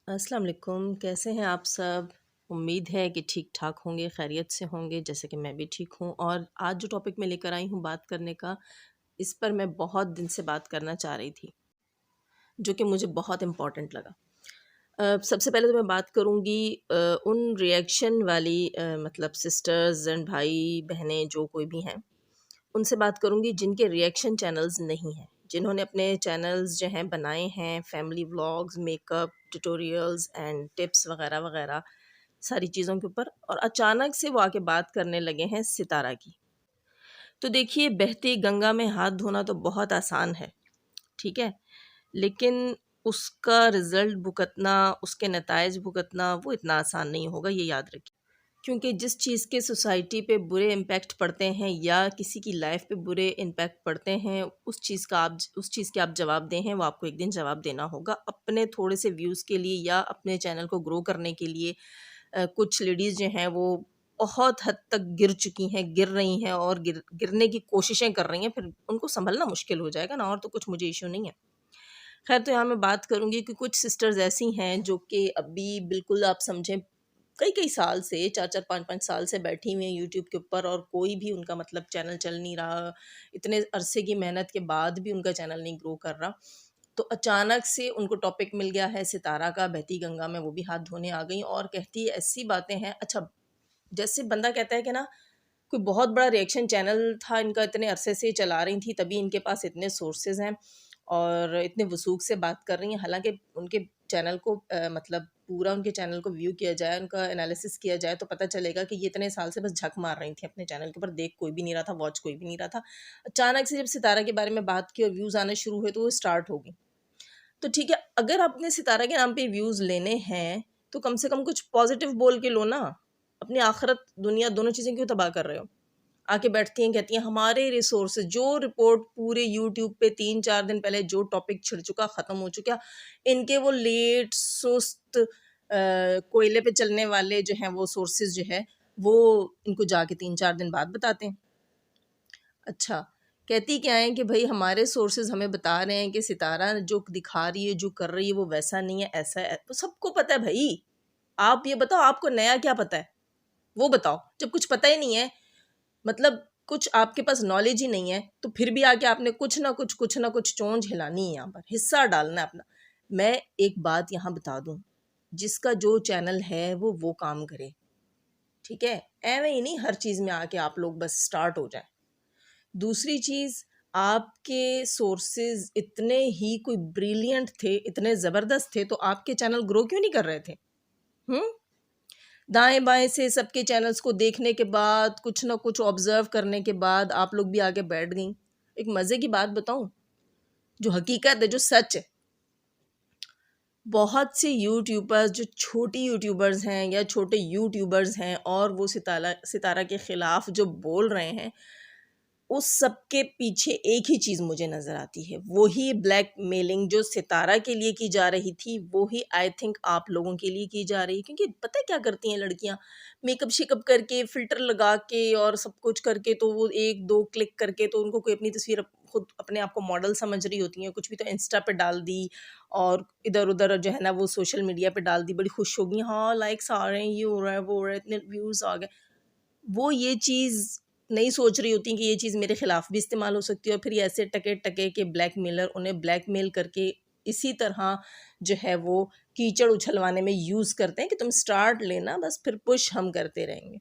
अस्सलाम वालेकुम, कैसे हैं आप सब? उम्मीद है कि ठीक-ठाक होंगे, खैरियत से होंगे, जैसे कि मैं भी ठीक हूँ। और आज जो टॉपिक मैं लेकर आई हूँ बात करने का, इस पर मैं बहुत दिन से बात करना चाह रही थी, जो कि मुझे बहुत इम्पोर्टेंट लगा। सबसे पहले तो मैं बात करूँगी उन रिएक्शन वाली मतलब सिस्टर्स एंड भाई-बहनें जो कोई भी हैं, उनसे बात करूँगी जिनके रिएक्शन चैनल्स नहीं हैं, जिन्होंने अपने चैनल्स जो हैं बनाए हैं family vlogs, makeup, tutorials and tips वगैरह-वगैरह सारी चीज़ों के ऊपर, और अचानक से वो आके बात करने लगे हैं सितारा की। तो देखिए, बहती गंगा में हाथ धोना तो बहुत आसान है, ठीक है? लेकिन उसका रिज़ल्ट भुगतना, उसके नताइज भुगतना वो इतना आसान नहीं होगा, ये याद रखिए। क्योंकि जिस चीज़ के सोसाइटी पे बुरे इम्पैक्ट पड़ते हैं या किसी की लाइफ पे बुरे इम्पैक्ट पड़ते हैं, उस चीज़ के आप जवाब दें हैं, वो आपको एक दिन जवाब देना होगा। अपने थोड़े से व्यूज़ के लिए या अपने चैनल को ग्रो करने के लिए कुछ लेडीज़ जो हैं वो बहुत हद तक गिर चुकी हैं, गिर रही हैं और गिरने की कोशिशें कर रही हैं, फिर उनको सँभलना मुश्किल हो जाएगा ना, और तो कुछ मुझे इश्यू नहीं है। ख़ैर, तो यहाँ मैं बात करूँगी कि कुछ सिस्टर्स ऐसी हैं जो कि अभी बिल्कुल आप समझें कई-कई साल से 4-4 5-5 साल से बैठी हुई हैं यूट्यूब के ऊपर, और कोई भी उनका मतलब चैनल चल नहीं रहा। इतने अरसे की मेहनत के बाद भी उनका चैनल नहीं ग्रो कर रहा। तो अचानक से उनको टॉपिक मिल गया है सितारा का, बहती गंगा में वो भी हाथ धोने आ गईं और कहती है ऐसी बातें हैं। अच्छा, जैसे बंदा कहता है कि ना, कोई बहुत बड़ा रिएक्शन चैनल था इनका, इतने अरसे से चला रही थी, तभी इनके पास इतने सोर्सेज़ हैं और इतने वसूख से बात कर रही हैं। हालाँकि उनके चैनल को मतलब पूरा उनके चैनल को व्यू किया जाए, उनका एनालिसिस किया जाए, तो पता चलेगा कि ये इतने साल से बस झक मार रही थी अपने चैनल के ऊपर, देख कोई भी नहीं रहा था, वॉच कोई भी नहीं रहा था। अचानक से जब सितारा के बारे में बात की और व्यूज़ आने शुरू हुए, तो वो स्टार्ट हो गई। तो ठीक है, अगर आपने सितारा के नाम पे व्यूज़ लेने हैं, तो कम से कम कुछ पॉज़िटिव बोल के लो ना। अपनी आखिरत, दुनिया दोनों चीज़ें क्यों तबाह कर रहे हो? आके बैठती हैं, कहती हैं हमारे रिसोर्सेज़, जो रिपोर्ट पूरे यूट्यूब पे 3-4 दिन पहले जो टॉपिक छिड़ चुका, ख़त्म हो चुका, इनके वो लेट, सुस्त कोयले पे चलने वाले जो हैं वो सोर्सेज़ जो है, वो इनको जाके 3-4 दिन बाद बताते हैं। अच्छा, कहती क्या हैं कि भई हमारे सोर्सेज़ हमें बता रहे हैं कि सितारा जो दिखा रही है, जो कर रही है, वो वैसा नहीं है, ऐसा है। तो सबको पता है भई। आप ये बताओ, आपको नया क्या पता है? वो बताओ। जब कुछ पता ही नहीं है, मतलब कुछ आपके पास नॉलेज ही नहीं है, तो फिर भी आके आपने कुछ ना कुछ चोंच हिलानी है यहाँ पर, हिस्सा डालना है अपना। मैं एक बात यहाँ बता दूँ, जिसका जो चैनल है वो काम करे, ठीक है? ऐवें ही नहीं हर चीज़ में आके आप लोग बस स्टार्ट हो जाएँ। दूसरी चीज़, आपके सोर्सेज़ इतने ही कोई ब्रिलियंट थे, इतने ज़बरदस्त थे, तो आपके चैनल ग्रो क्यों नहीं कर रहे थे? हुँ? दाएँ-बाएँ से सबके चैनल्स को देखने के बाद, कुछ न कुछ ऑब्ज़र्व करने के बाद आप लोग भी आके बैठ गईं। एक मज़े की बात बताऊँ? जो हकीकत है, जो सच है, बहुत से यूट्यूबर्स जो छोटी यूट्यूबर्स हैं या छोटे यूट्यूबर्स हैं और वो सितारा के खिलाफ जो बोल रहे हैं, उस सब के पीछे एक ही चीज़ मुझे नज़र आती है, वही ब्लैकमेलिंग जो सितारा के लिए की जा रही थी, वो ही आई थिंक आप लोगों के लिए की जा रही है। क्योंकि पता है क्या करती हैं लड़कियाँ? मेकअप-शेकअप करके, फ़िल्टर लगा के और सब कुछ करके, तो वो 1-2 क्लिक करके तो उनको कोई अपनी तस्वीर खुद अपने आप को मॉडल समझ रही होती हैं, कुछ भी तो इंस्टा पे डाल दी और इधर-उधर जो है ना वो सोशल मीडिया पे डाल दी, बड़ी खुश हो गई, हाँ, लाइक्स आ रहे हैं, ये हो रहा है, वो हो रहा है, इतने व्यूज़ आ गए। वो ये चीज़ नहीं सोच रही होती कि ये चीज़ मेरे खिलाफ भी इस्तेमाल हो सकती है, और फिर ये ऐसे टके-टके के ब्लैकमेलर उन्हें ब्लैकमेल करके इसी तरह जो है वो कीचड़ उछलवाने में यूज़ करते हैं कि तुम स्टार्ट लेना, बस फिर पुश हम करते रहेंगे।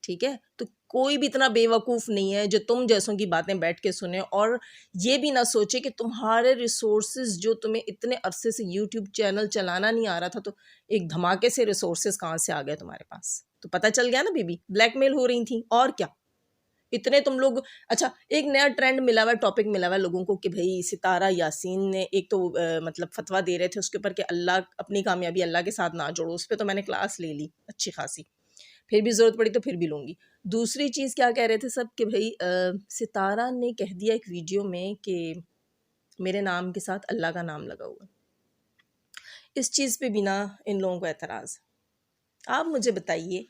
ठीक है? तो कोई भी इतना बेवकूफ़ नहीं है जो तुम जैसों की बातें बैठ के सुने और ये भी ना सोचे कि तुम्हारे रिसोर्सेज़ जो तुम्हें इतने अरसे से यूट्यूब चैनल चलाना नहीं आ रहा था, तो एक धमाके से रिसोर्सेज़ कहाँ से आ गए तुम्हारे पास? तो पता चल गया ना बीबी, ब्लैकमेल हो रही थी और क्या। इतने तुम लोग, अच्छा, एक नया ट्रेंड मिला हुआ है, टॉपिक मिला हुआ है लोगों को कि भई सितारा यासीन ने एक तो मतलब फ़तवा दे रहे थे उसके ऊपर कि अल्लाह, अपनी कामयाबी अल्लाह के साथ ना जोड़ो, उस पे तो मैंने क्लास ले ली अच्छी खासी। फिर भी ज़रूरत पड़ी तो फिर भी लूँगी। दूसरी चीज़ क्या कह रहे थे सब कि भई सितारा ने कह दिया एक वीडियो में कि मेरे नाम के साथ अल्लाह का नाम लगा हुआ है। इस चीज़ पे भी ना इन लोगों को एतराज़ है। आप मुझे बताइए,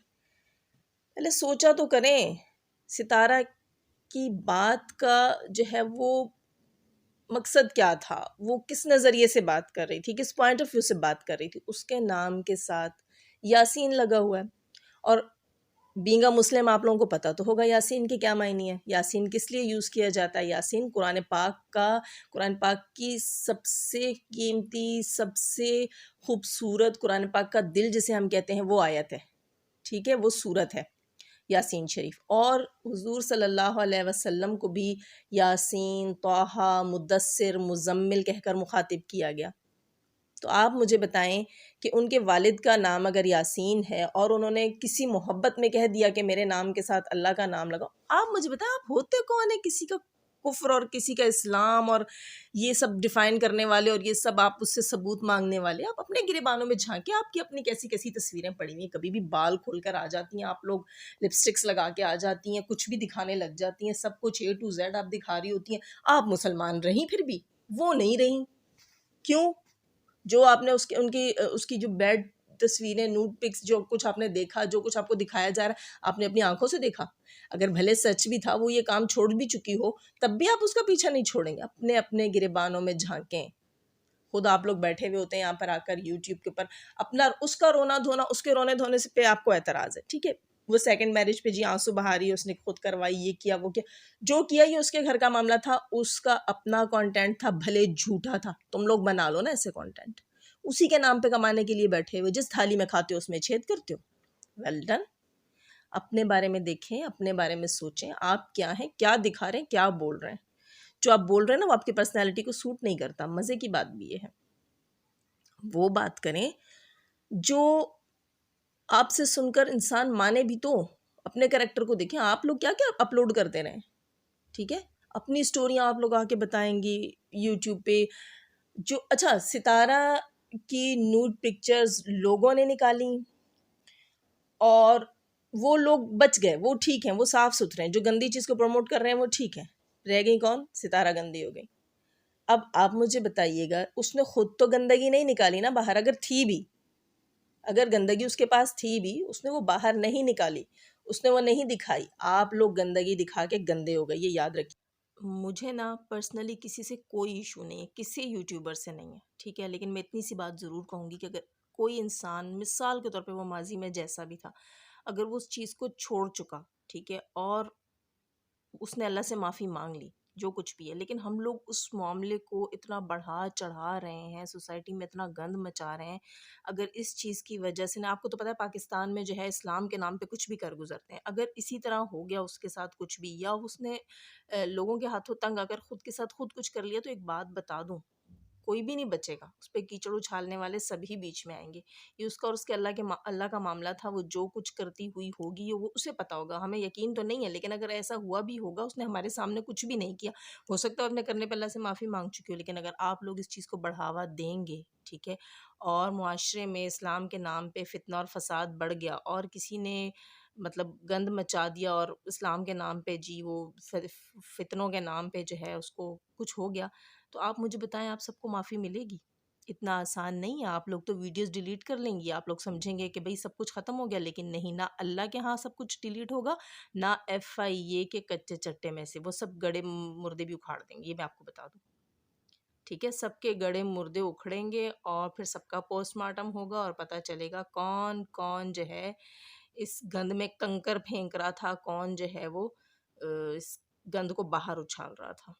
पहले सोचा तो करें, सितारा की बात का जो है वो मकसद क्या था, वो किस नज़रिए से बात कर रही थी, किस पॉइंट ऑफ व्यू से बात कर रही थी, उसके नाम के साथ यासीन लगा हुआ है। और बीइंग अ मुस्लिम आप लोगों को पता तो होगा यासीन के क्या मायने हैं, यासीन किस लिए यूज़ किया जाता है। यासीन कुरान पाक की सबसे कीमती, सबसे खूबसूरत, कुरान पाक का दिल जिसे हम कहते हैं वो आयत है, ठीक है, वो सूरत है यासीन शरीफ। और हुजूर सल्लल्लाहु अलैहि वसल्लम को भी यासीन, तौहा, मुद्दस्सिर, मुज़म्मिल कहकर मुखातिब किया गया। तो आप मुझे बताएं कि उनके वालिद का नाम अगर यासीन है और उन्होंने किसी मोहब्बत में कह दिया कि मेरे नाम के साथ अल्लाह का नाम लगाओ, आप मुझे बताएं आप होते कौन है किसी का कुफ्र और किसी का इस्लाम और ये सब डिफाइन करने वाले, और ये सब आप उससे सबूत मांगने वाले। आप अपने गिरेबानों में झांके, आपकी अपनी कैसी कैसी तस्वीरें पड़ी हुई हैं, कभी भी बाल खोल कर आ जाती हैं आप लोग, लिपस्टिक्स लगा के आ जाती हैं, कुछ भी दिखाने लग जाती हैं, सब कुछ A to Z आप दिखा रही होती हैं। आप मुसलमान रही फिर भी, वो नहीं रही, क्यों? जो आपने उसकी जो बैड तस्वीरें, नूड पिक्स, जो कुछ आपने देखा, जो कुछ आपको दिखाया जा रहा है, आपने अपनी आंखों से देखा। अगर भले सच भी था, वो ये काम छोड़ भी चुकी हो, तब भी आप उसका पीछा नहीं छोड़ेंगे। अपने अपने गिरेबानों में झांकें। खुद आप लोग बैठे हुए होते हैं यहाँ पर आकर यूट्यूब के ऊपर, अपना उसका रोना धोना, उसके रोने धोने से पे आपको एतराज़ है, ठीक है। वो सेकंड मैरिज पे जी आंसू बहा रही है, उसने खुद करवाई, ये किया वो किया, जो किया ये उसके घर का मामला था, उसका अपना कंटेंट था, भले झूठा था। तुम लोग बना लो ना ऐसे कंटेंट, उसी के नाम पे कमाने के लिए बैठे हुए, जिस थाली में खाते हो उसमें छेद करते हो। Well done. अपने बारे में देखें, अपने बारे में सोचें, आप क्या हैं, क्या दिखा रहे हैं, क्या बोल रहे हैं। जो आप बोल रहे हैं ना वो आपकी पर्सनैलिटी को सूट नहीं करता। मज़े की बात भी ये है, वो बात करें जो आपसे सुनकर इंसान माने भी तो। अपने कैरेक्टर को देखें, आप लोग क्या क्या अपलोड करते रहें, ठीक है। अपनी स्टोरियां आप लोग आके बताएंगी यूट्यूब पे। जो अच्छा, सितारा की न्यूड पिक्चर्स लोगों ने निकाली और वो लोग बच गए, वो ठीक हैं, वो साफ सुथरे हैं। जो गंदी चीज़ को प्रमोट कर रहे हैं वो ठीक है, रह गई कौन? सितारा गंदी हो गई। अब आप मुझे बताइएगा, उसने खुद तो गंदगी नहीं निकाली ना बाहर, अगर थी भी, अगर गंदगी उसके पास थी भी, उसने वो बाहर नहीं निकाली, उसने वो नहीं दिखाई। आप लोग गंदगी दिखा के गंदे हो गए, ये याद रखिए। मुझे ना पर्सनली किसी से कोई इशू नहीं है, किसी यूट्यूबर से नहीं है, ठीक है। लेकिन मैं इतनी सी बात ज़रूर कहूँगी कि अगर कोई इंसान, मिसाल के तौर पे वो माजी में जैसा भी था, अगर वो उस चीज़ को छोड़ चुका, ठीक है, और उसने अल्लाह से माफ़ी मांग ली, जो कुछ भी है, लेकिन हम लोग उस मामले को इतना बढ़ा चढ़ा रहे हैं, सोसाइटी में इतना गंद मचा रहे हैं। अगर इस चीज़ की वजह से ना, आपको तो पता है पाकिस्तान में जो है इस्लाम के नाम पे कुछ भी कर गुजरते हैं, अगर इसी तरह हो गया उसके साथ कुछ भी, या उसने लोगों के हाथों तंग आकर खुद के साथ खुद कुछ कर लिया, तो एक बात बता दूं, कोई भी नहीं बचेगा। उस पे कीचड़ उछालने वाले सभी बीच में आएँगे। ये उसका और उसके अल्लाह का मामला था, वो जो कुछ करती हुई होगी, ये वो उसे पता होगा। हमें यकीन तो नहीं है, लेकिन अगर ऐसा हुआ भी होगा, उसने हमारे सामने कुछ भी नहीं किया। हो सकता है अपने करने पे अल्लाह से माफ़ी माँग चुकी हो, लेकिन अगर आप लोग इस चीज़ को बढ़ावा देंगे, ठीक है, और मुआशरे में इस्लाम के नाम पे फ़ितना और फ़साद बढ़ गया, और किसी ने मतलब गंद मचा दिया, और इस्लाम के नाम पे जी वो फ़ितनों के नाम पे जो है उसको कुछ हो गया, तो आप मुझे बताएं, आप सबको माफ़ी मिलेगी? इतना आसान नहीं है। आप लोग तो वीडियोस डिलीट कर लेंगी, आप लोग समझेंगे कि भाई सब कुछ ख़त्म हो गया, लेकिन नहीं, ना अल्लाह के यहाँ सब कुछ डिलीट होगा, ना FIA के कच्चे चट्टे में से। वो सब गड़े मुर्दे भी उखाड़ देंगे, ये मैं आपको बता दूँ, ठीक है। सबके गड़े मुर्दे उखड़ेंगे और फिर सबका पोस्टमार्टम होगा, और पता चलेगा कौन कौन जो है इस गंद में कंकर फेंक रहा था, कौन जो है वो इस गंद को बाहर उछाल रहा था।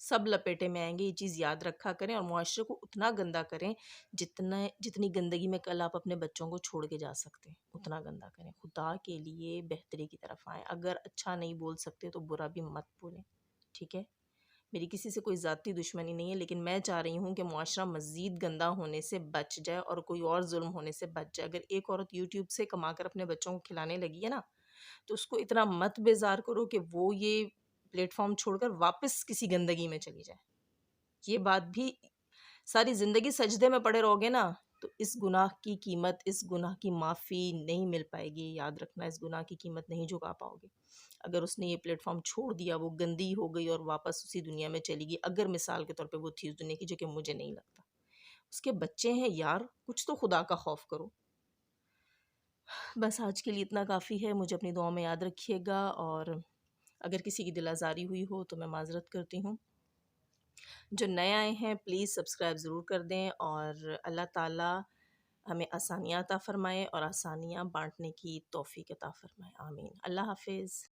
सब लपेटे में आएँगे, ये चीज़ याद रखा करें, और मुआशरे को उतना गंदा करें जितनी गंदगी में कल आप अपने बच्चों को छोड़ के जा सकते हैं, उतना गंदा करें। खुदा के लिए बेहतरी की तरफ आएँ। अगर अच्छा नहीं बोल सकते तो बुरा भी मत बोलें, ठीक है? मेरी किसी से कोई ज़ाती दुश्मनी नहीं है, लेकिन मैं चाह रही हूँ कि मुआशरा मज़ीद गंदा होने से बच जाए और कोई और ज़ुल्म होने से बच जाए। अगर एक औरत यूट्यूब से कमाकर अपने बच्चों को खिलाने लगी है ना, तो उसको इतना मत बेज़ार करो कि वो ये प्लेटफ़ॉर्म छोड़कर वापस किसी गंदगी में चली जाए। ये बात भी, सारी ज़िंदगी सजदे में पड़े रहोगे ना, तो इस गुनाह की कीमत, इस गुनाह की माफ़ी नहीं मिल पाएगी। याद रखना, इस गुनाह की कीमत नहीं चुका पाओगे। अगर उसने ये प्लेटफ़ॉर्म छोड़ दिया, वो गंदी हो गई और वापस उसी दुनिया में चली गई, अगर मिसाल के तौर पे वो थी उस दुनिया की, जो कि मुझे नहीं लगता। उसके बच्चे हैं यार, कुछ तो खुदा का खौफ करो। बस आज के लिए इतना काफ़ी है। मुझे अपनी दुआओं में याद रखिएगा, और अगर किसी की दिल आज़ारी हुई हो तो मैं माज़रत करती हूँ। जो नए आए हैं प्लीज़ सब्सक्राइब ज़रूर कर दें और अल्लाह ताला हमें आसानियाँ अता फ़रमाए और आसानियाँ बाँटने की तौफ़ीक अता फ़रमाए। आमीन। अल्लाह हाफ़िज़।